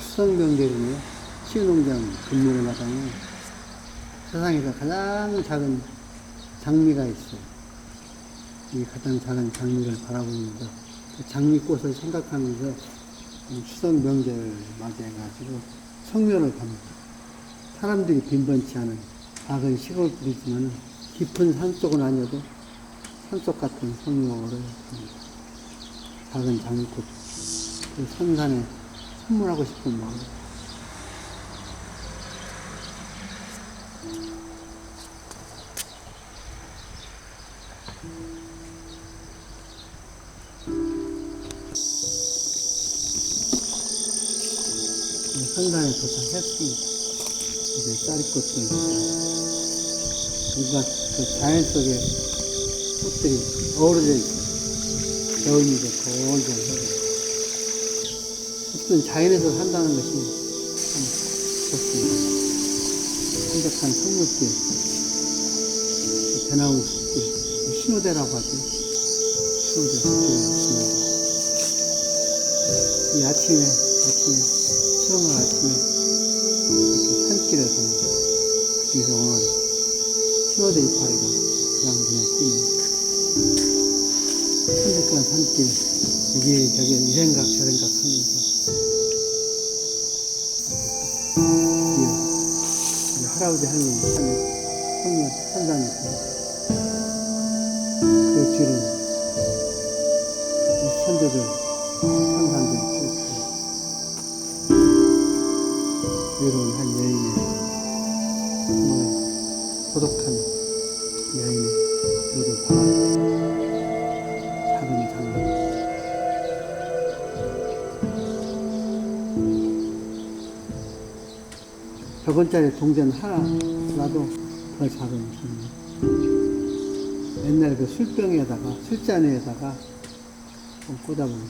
추석 명절이네요. 치유농장 근무를 하다니 세상에서 가장 작은 장미가 있어요. 이 가장 작은 장미를 바라보면서 그 장미꽃을 생각하면서 추석 명절을 맞이해가지고 성묘를 갑니다. 사람들이 빈번치 않은 작은 시골길이지만 깊은 산속은 아니어도 산속 같은 성묘를 합니다. 작은 장미꽃, 그 선산에 선물하고 싶은 마음. 선산에 도착했습니다. 이제 쌀꽃도 있고, 뭔가 그 자연 속에 꽃들이 어우러져 있고, 겨울이도 골골하고, 어떤 자연에서 산다는 것이 참 좋습니다. 한적한 성묘길, 대나무 숲길, 신호대라고 하죠. 신호대 숲길을 지나고, 이 아침에, 수영할 아침에 이렇게 산길을 봅니다. 그중에서 오늘 신호대 이파리가 그냥 눈에 띕니다. 한적한 산길, 이게 저게 이 생각 저 생각 하면서 우리 할아버지 할머니 성묘 산상에 그 뒤는 이 선조들 산산들 쭉 외로운 한 여인의 정말 고독한 여인의 모든 바람 작은 장면. 저번짜리 동전 하나라도 더 작은 장면. 옛날 그 술병에다가 술잔에다가 좀 꽂아보면